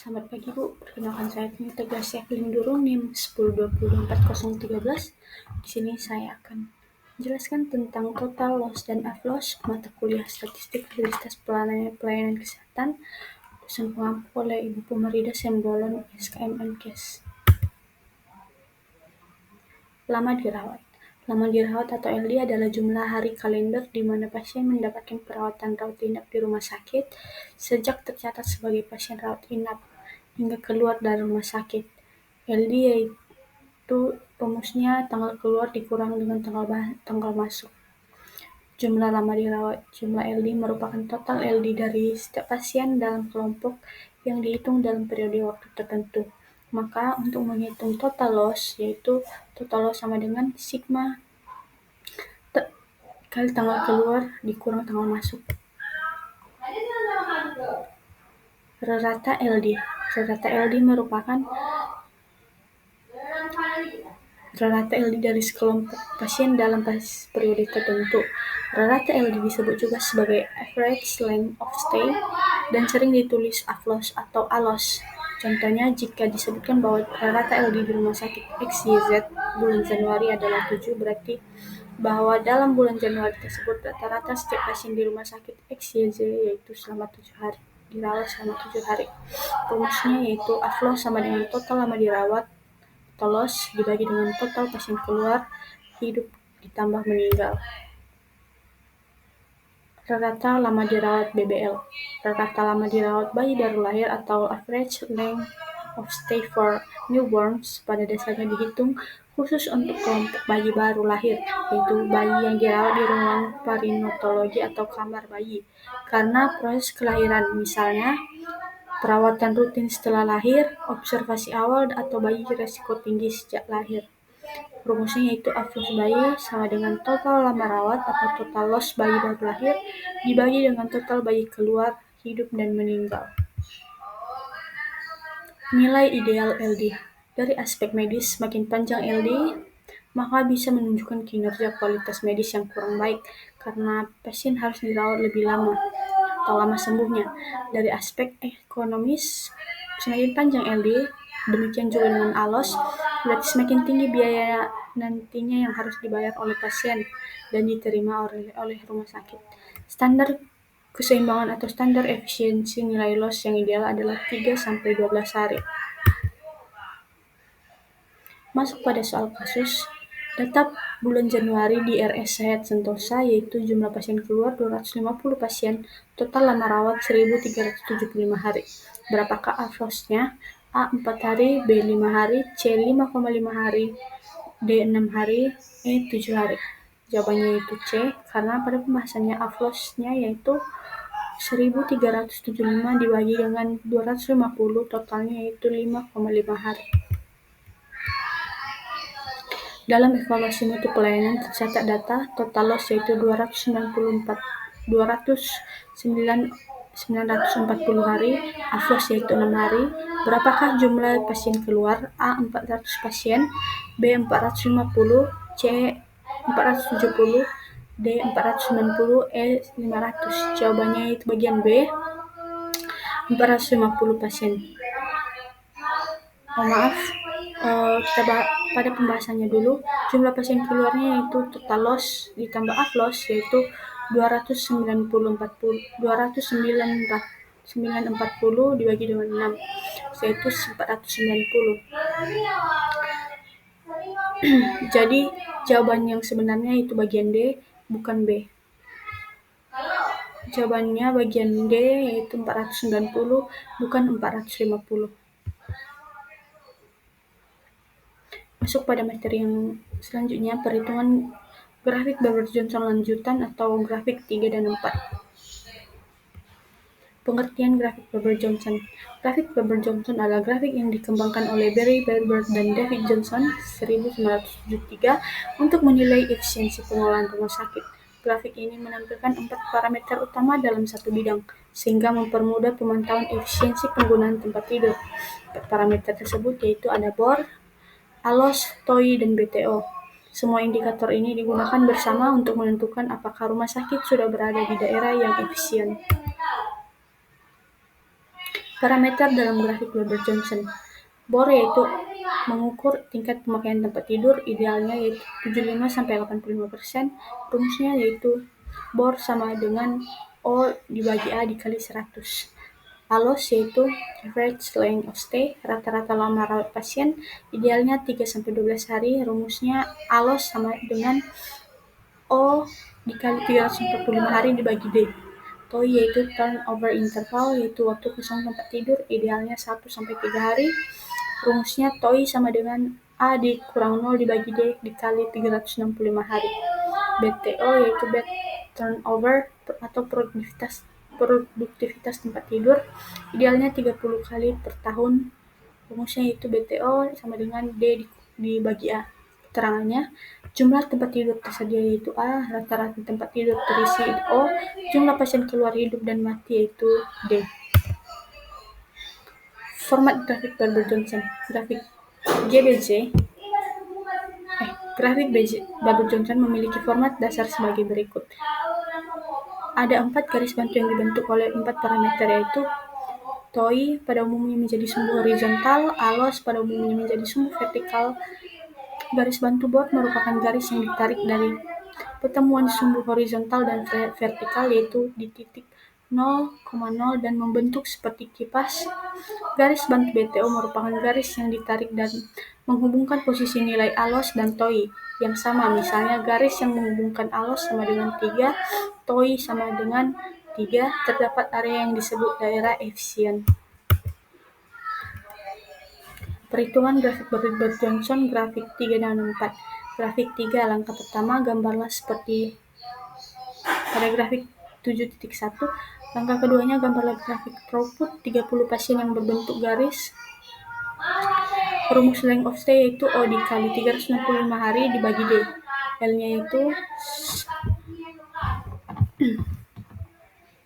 Selamat pagi Bu, perkenalkan saya Tegas Evelyn Durung NIM 10202413. Di sini saya akan menjelaskan tentang total loss dan AFLOS mata kuliah statistik Fakultas Pelayanan Kesehatan dosen pengampu oleh Ibu Pumarida Sembolon SKM MKes. Lama dirawat. Lama dirawat atau LD adalah jumlah hari kalender di mana pasien mendapatkan perawatan rawat inap di rumah sakit sejak tercatat sebagai pasien rawat inap hingga keluar dari rumah sakit. LD yaitu rumusnya tanggal keluar dikurang dengan tanggal masuk. Jumlah lama dirawat. Jumlah LD merupakan total LD dari setiap pasien dalam kelompok yang dihitung dalam periode waktu tertentu. Maka untuk menghitung total loss, yaitu total loss sama dengan sigma kali tanggal keluar dikurang tanggal masuk. Rata LD. Rata LD merupakan rata LD dari sekelompok pasien dalam periode tertentu. Rata LD disebut juga sebagai average length of stay dan sering ditulis AFLOS atau ALOS. Contohnya, jika disebutkan bahwa rata LD di rumah sakit XYZ bulan Januari adalah 7, berarti bahwa dalam bulan Januari tersebut rata-rata setiap pasien di rumah sakit XYZ yaitu selama 7 hari dirawat selama 7 hari. Rumusnya yaitu AFLOS sama dengan total lama dirawat loss dibagi dengan total pasien keluar hidup ditambah meninggal. Rata lama dirawat BBL. Rata lama dirawat bayi baru lahir atau average length of stay for newborns pada dasarnya dihitung khusus untuk kelompok bayi baru lahir, yaitu bayi yang dirawat di ruang perinatologi atau kamar bayi karena proses kelahiran, misalnya perawatan rutin setelah lahir, observasi awal, atau bayi risiko tinggi sejak lahir. Rumusnya yaitu AFLOS bayi sama dengan total lama rawat atau total loss bayi baru lahir dibagi dengan total bayi keluar, hidup, dan meninggal. Nilai ideal LD. Dari aspek medis, makin panjang LD, maka bisa menunjukkan kinerja kualitas medis yang kurang baik karena pasien harus dirawat lebih lama atau lama sembuhnya. Dari aspek ekonomis, semakin panjang LD, demikian juga dengan ALOS, berarti semakin tinggi biaya nantinya yang harus dibayar oleh pasien dan diterima oleh rumah sakit. Standar keseimbangan atau standar efisiensi nilai loss yang ideal adalah 3-12 hari. Masuk pada soal kasus. Data bulan Januari di RS Sehat Sentosa yaitu jumlah pasien keluar 250 pasien, total lama rawat 1.375 hari. Berapakah AFLOS-nya? A 4 hari, B 5 hari, C 5,5 hari, D 6 hari, E 7 hari. Jawabannya yaitu C, karena pada pembahasannya AFLOS-nya yaitu 1.375 dibagi dengan 250, totalnya yaitu 5,5 hari. Dalam evaluasi mutu pelayanan tercatat data total loss yaitu 940 hari, AFLOS yaitu 6 hari. Berapakah jumlah pasien keluar? A 400 pasien, B 450, C 470, D 490, E 500. Jawabannya itu bagian B, 450 pasien. Kita pada pembahasannya dulu. Jumlah pasien keluarnya yaitu total loss ditambah AFLOS yaitu 940 dibagi dengan 6 yaitu 490. Jadi jawaban yang sebenarnya itu bagian D, bukan B. Jawabannya bagian D yaitu 490, bukan 450. Masuk pada materi yang selanjutnya, perhitungan grafik Baber-Johnson lanjutan atau grafik 3 dan 4. Pengertian grafik Baber-Johnson. Grafik Baber-Johnson adalah grafik yang dikembangkan oleh Barry Baber dan David Johnson 1973 untuk menilai efisiensi pengelolaan rumah sakit. Grafik ini menampilkan 4 parameter utama dalam satu bidang, sehingga mempermudah pemantauan efisiensi penggunaan tempat tidur. 4 parameter tersebut yaitu ada BOR, ALOS, TOI, dan BTO. Semua indikator ini digunakan bersama untuk menentukan apakah rumah sakit sudah berada di daerah yang efisien. Parameter dalam grafik Weber-Johnson. BOR yaitu mengukur tingkat pemakaian tempat tidur, idealnya yaitu 75-85%. Rumusnya yaitu BOR sama dengan O dibagi A dikali 100. ALOS yaitu average length of stay, rata-rata lama rawat pasien, idealnya 3-12 hari. Rumusnya ALOS sama dengan O dikali 345 hari dibagi D. TOI yaitu turnover interval, yaitu waktu kosong tempat tidur, idealnya 1-3 hari. Rumusnya TOI sama dengan A dikurang 0 dibagi D dikali 365 hari. BTO yaitu bed turnover atau produktivitas tempat tidur, idealnya 30 kali per tahun. Rumusnya yaitu BTO sama dengan D dibagi A. Keterangannya, jumlah tempat tidur tersedia yaitu A, rata-rata tempat tidur terisi O, jumlah pasien keluar hidup dan mati yaitu D. Format grafik Weber-Johnson. Grafik Weber-Johnson memiliki format dasar sebagai berikut. Ada 4 garis bantu yang dibentuk oleh 4 parameter, yaitu TOI pada umumnya menjadi sumbu horizontal, ALOS pada umumnya menjadi sumbu vertikal. Garis bantu BOR merupakan garis yang ditarik dari pertemuan sumbu horizontal dan vertikal, yaitu di titik 0,0 dan membentuk seperti kipas. Garis bantu BTO merupakan garis yang ditarik dan menghubungkan posisi nilai ALOS dan TOI yang sama. Misalnya garis yang menghubungkan ALOS sama dengan 3, TOI sama dengan 3, terdapat area yang disebut daerah efisien. Perhitungan grafik Weber-Johnson, grafik 3 dan 4. Grafik 3, langkah pertama, gambarlah seperti pada grafik 7.1. Langkah keduanya, gambarlah grafik throughput 30 pasien yang berbentuk garis. Rumus length of stay yaitu O dikali 365 hari dibagi D. L-nya yaitu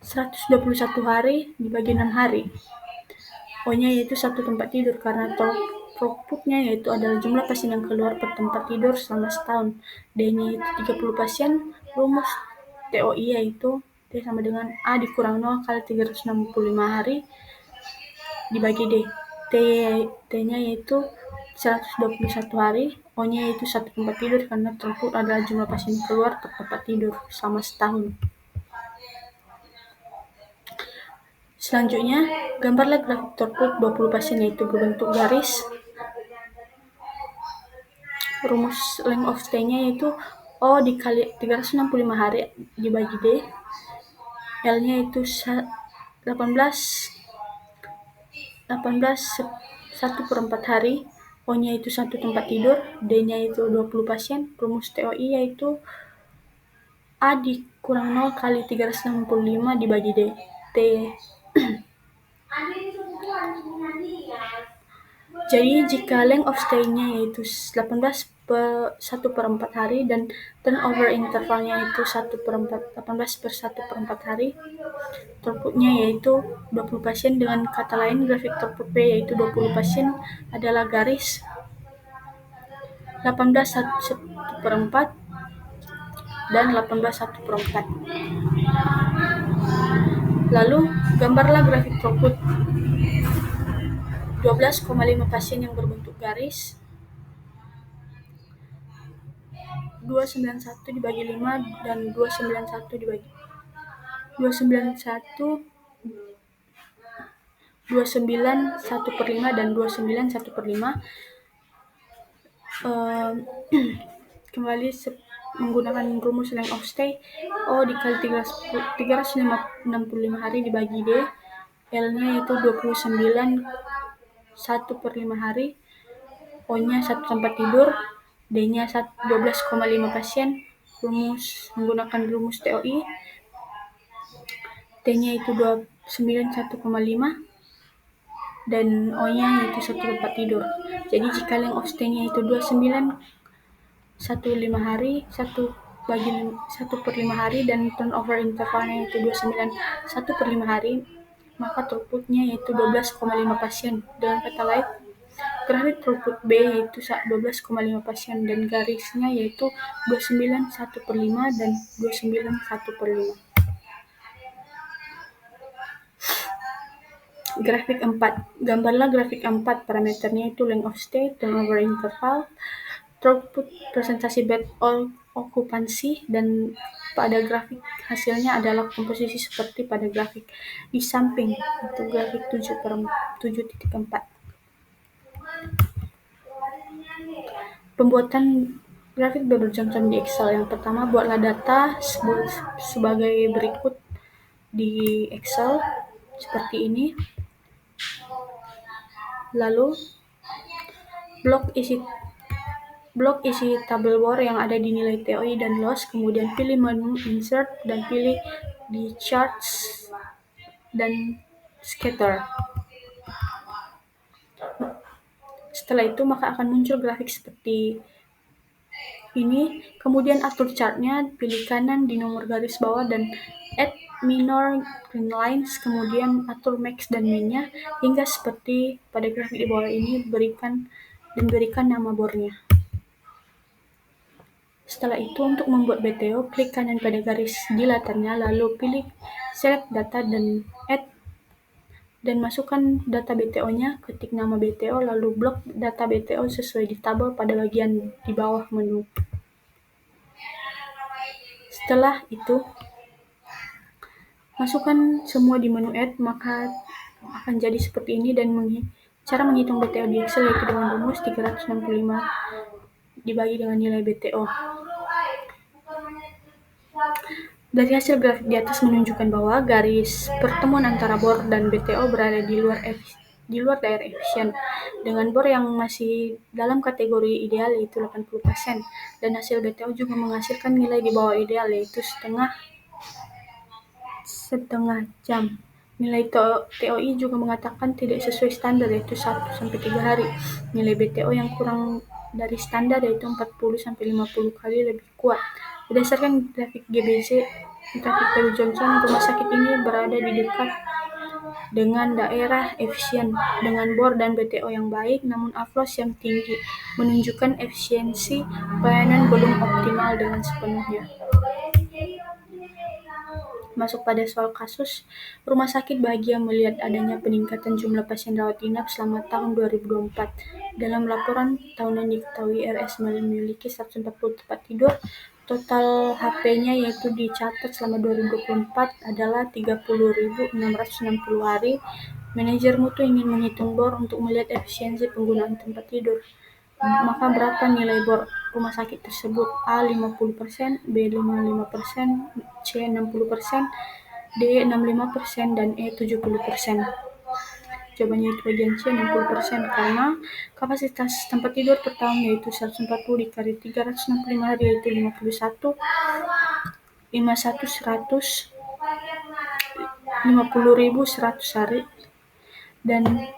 121 hari dibagi 6 hari. O-nya yaitu 1 tempat tidur karena throughput-nya yaitu adalah jumlah pasien yang keluar per tempat tidur selama setahun. D-nya yaitu 30 pasien. Rumus TOI yaitu T sama dengan A dikurang 0 kali 365 hari dibagi D. T-nya yaitu 121 hari. O-nya yaitu 1 tempat tidur karena throughput adalah jumlah pasien yang keluar per tempat tidur selama setahun. Selanjutnya, gambarlah grafik throughput 20 pasien yaitu berbentuk garis. Rumus length of stay-nya yaitu O dikali 365 hari dibagi D. L-nya yaitu 18 1/4 hari. O-nya yaitu 1 tempat tidur. D-nya yaitu 20 pasien. Rumus TOI yaitu A dikurang 0 kali 365 dibagi D. Jadi jika length of stay-nya yaitu 1/4 hari dan turnover intervalnya yaitu 18/1/4 hari, throughput-nya yaitu 20 pasien. Dengan kata lain, grafik throughput P yaitu 20 pasien adalah garis 18/1/4 dan 18/1/4. Lalu, gambarlah grafik throughput 12,5 pasien yang berbentuk garis 291 dibagi 5 dan 291 dibagi 291/5 dan 291/5. Kembali menggunakan rumus length of stay, O dikali 365 hari dibagi D. L-nya yaitu 29 1/5 hari. O-nya 1 tempat tidur. D-nya 12,5 pasien. Menggunakan rumus TOI, T-nya itu 29 1,5 dan O-nya yaitu 1 tempat tidur. Jadi jika length of stay-nya itu 29 1/5 hari, 1/5 hari dan turnover intervalnya yaitu 29 1/5 hari, maka throughput-nya yaitu 12,5 pasien. Dengan kata lain, grafik throughput B yaitu 12,5 pasien dan garisnya yaitu 29 1/5 dan 29 1/5. Grafik 4. Gambarlah grafik 4. Parameternya itu length of stay, turnover interval, throughput, presentasi bed occupancy, dan pada grafik hasilnya adalah komposisi seperti pada grafik di samping, itu grafik 7.4. Pembuatan grafik berjam-jam di Excel. Yang pertama, buatlah data sebagai berikut di Excel seperti ini. Lalu blok isi tabel war yang ada di nilai TOI dan loss, kemudian pilih menu insert dan pilih di charts dan scatter. Setelah itu maka akan muncul grafik seperti ini. Kemudian atur chartnya, pilih kanan di nomor garis bawah dan add minor green lines, kemudian atur max dan min-nya hingga seperti pada grafik di bawah ini, berikan nama bornya. Setelah itu untuk membuat BTO, klik kanan pada garis di latarnya, lalu pilih select data dan add dan masukkan data BTO-nya, ketik nama BTO, lalu blok data BTO sesuai di tabel pada bagian di bawah menu. Setelah itu, masukkan semua di menu add, maka akan jadi seperti ini. Dan cara menghitung BTO di Excel yaitu dengan rumus 365 dibagi dengan nilai BTO. Dari hasil grafik di atas menunjukkan bahwa garis pertemuan antara bor dan BTO berada di luar daerah efisien, dengan bor yang masih dalam kategori ideal yaitu 80%, dan hasil BTO juga menghasilkan nilai di bawah ideal yaitu setengah jam. Nilai TOI juga mengatakan tidak sesuai standar yaitu 1-3 hari. Nilai BTO yang kurang dari standar yaitu 40-50 kali lebih kuat. Berdasarkan grafik GBZ, grafik Baru Johnson, rumah sakit ini berada di dekat dengan daerah efisien dengan bor dan BTO yang baik namun afloss yang tinggi, menunjukkan efisiensi pelayanan belum optimal dengan sepenuhnya. Masuk pada soal kasus, rumah sakit bahagia melihat adanya peningkatan jumlah pasien rawat inap selama tahun 2024. Dalam laporan tahunan diketahui RS memiliki 140 tempat tidur. Total HP-nya yaitu dicatat selama 2024 adalah 30.660 hari. Manajer mutu ingin menghitung bor untuk melihat efisiensi penggunaan tempat tidur. Maka berapa nilai bor rumah sakit tersebut? A 50%, B 55%, C 60%, D 65%, dan E 70%. Jawabannya itu bagian C 60%, karena kapasitas tempat tidur per tahun yaitu 140 dikali 365 hari yaitu 51 50.100 hari, dan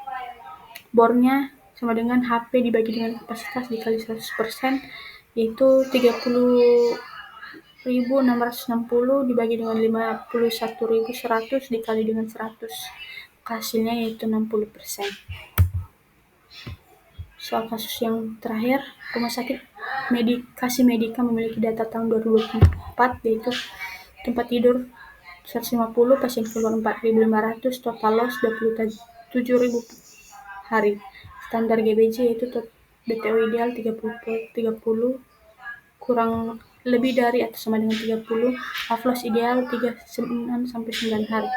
bornya sama dengan HP dibagi dengan kapasitas dikali 100%, yaitu 30.660 dibagi dengan 51.100 dikali dengan 100. Hasilnya yaitu 60%. Soal kasus yang terakhir, Rumah Sakit Kasih Medika memiliki data tahun 2024 yaitu tempat tidur 150, pasien keluar 4.500, total loss 27.000 hari. Standar GBJ yaitu BTO ideal 30 kurang lebih dari atau sama dengan 30, afloss ideal 6-9 hari.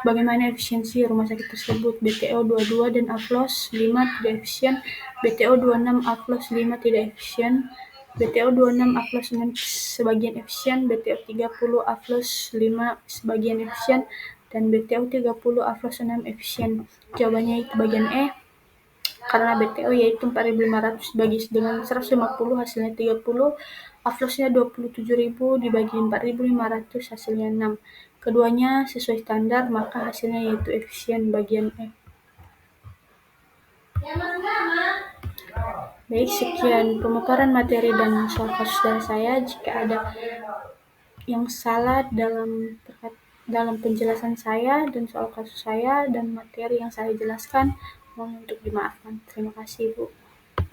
Bagaimana efisiensi rumah sakit tersebut? BTO 22 dan afloss 5 tidak efisien, BTO 26 afloss 5 tidak efisien, BTO 26 afloss 6 sebagian efisien, BTO 30 afloss 5 sebagian efisien, dan BTO 30 afloss 6 efisien. Jawabannya itu bagian E, karena BTO yaitu 4.500 bagi dengan 150 hasilnya 30, aflossnya 27.000 dibagi 4.500 hasilnya 6. Keduanya sesuai standar, maka hasilnya yaitu efisien, bagian E. Baik, sekian pemaparan materi dan soal kasus dari saya. Jika ada yang salah dalam penjelasan saya dan soal kasus saya dan materi yang saya jelaskan, mohon untuk dimaafkan. Terima kasih, Bu.